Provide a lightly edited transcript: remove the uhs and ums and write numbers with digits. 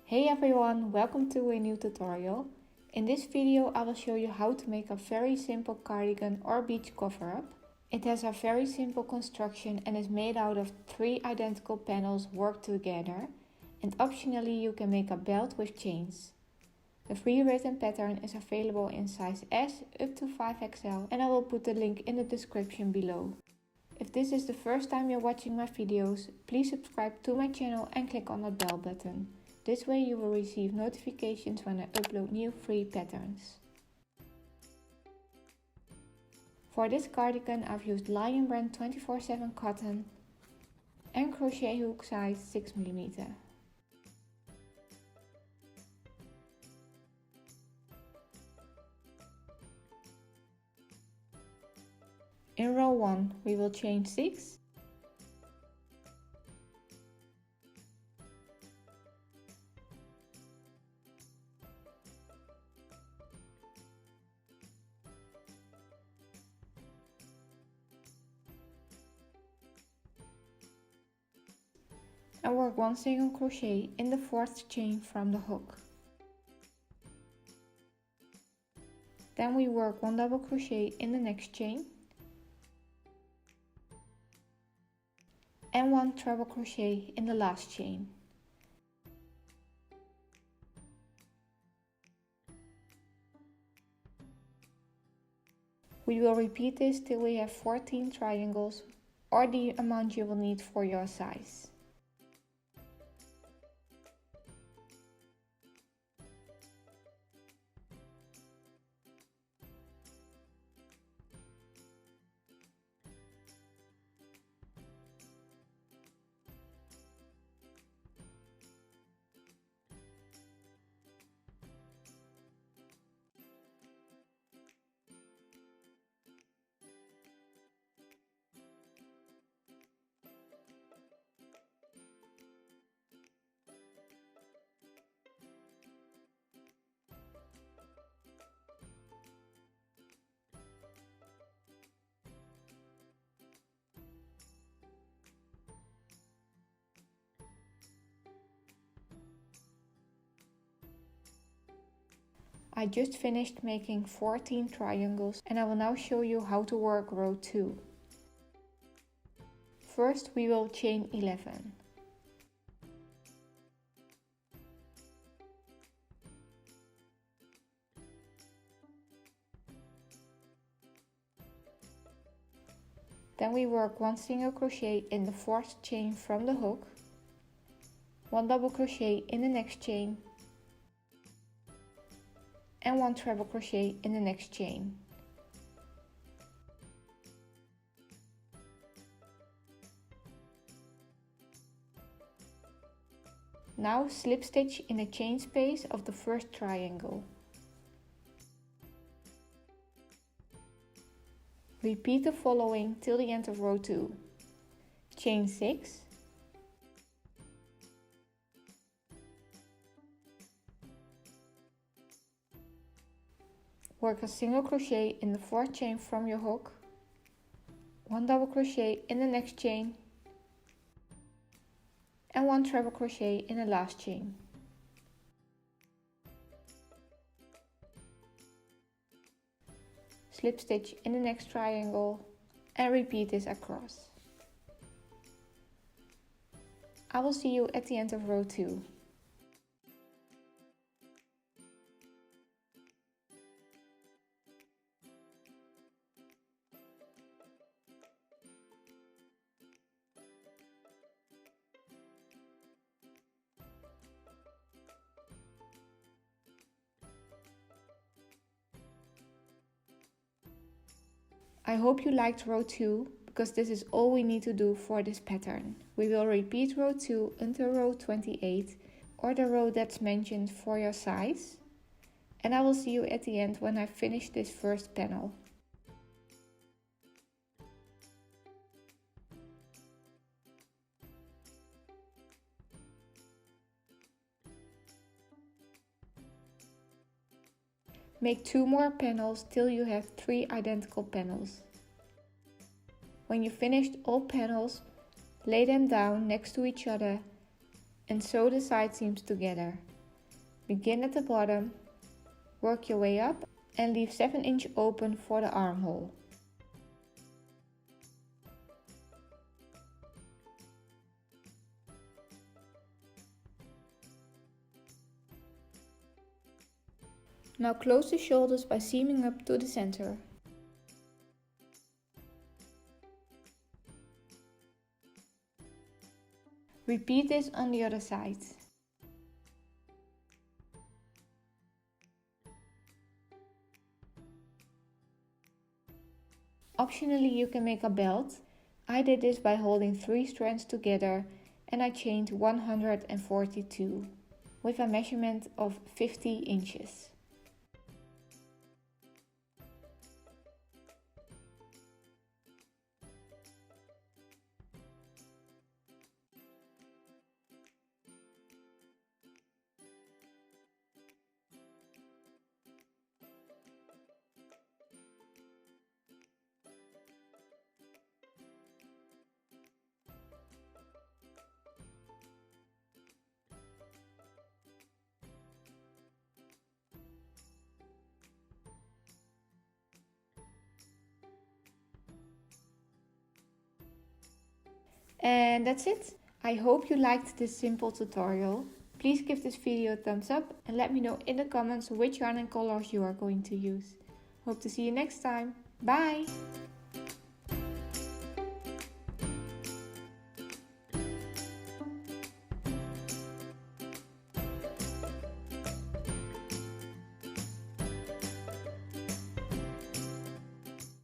Hey everyone, welcome to a new tutorial. In this video I will show you how to make a very simple cardigan or beach cover up. It has a very simple construction and is made out of 3 identical panels worked together, and optionally you can make a belt with chains. The free written pattern is available in size S up to 5XL and I will put the link in the description below. If this is the first time you're watching my videos, please subscribe to my channel and click on the bell button. This way you will receive notifications when I upload new free patterns. For this cardigan I've used Lion Brand 24/7 cotton and crochet hook size 6mm. In row 1 we will chain 6. And work 1 single crochet in the 4th chain from the hook. Then we work 1 double crochet in the next chain and 1 treble crochet in the last chain. We will repeat this till we have 14 triangles or the amount you will need for your size. I just finished making 14 triangles and I will now show you how to work row 2. First we will chain 11. Then we work 1 single crochet in the 4th chain from the hook, 1 double crochet in the next chain and 1 treble crochet in the next chain. Now slip stitch in the chain space of the first triangle. Repeat the following till the end of row 2. Chain 6, work a single crochet in the 4th chain from your hook, 1 double crochet in the next chain and 1 treble crochet in the last chain. Slip stitch in the next triangle and repeat this across. I will see you at the end of row 2. I hope you liked row 2, because this is all we need to do for this pattern. We will repeat row 2 until row 28 or the row that's mentioned for your size. And I will see you at the end when I finish this first panel. Make 2 more panels till you have 3 identical panels. When you finished all panels, lay them down next to each other and sew the side seams together. Begin at the bottom, work your way up and leave 7 inch open for the armhole. Now close the shoulders by seaming up to the center. Repeat this on the other side. Optionally, you can make a belt. I did this by holding 3 strands together and I chained 142 with a measurement of 50 inches. And that's it. I hope you liked this simple tutorial. Please give this video a thumbs up and let me know in the comments which yarn and colors you are going to use. Hope to see you next time. Bye!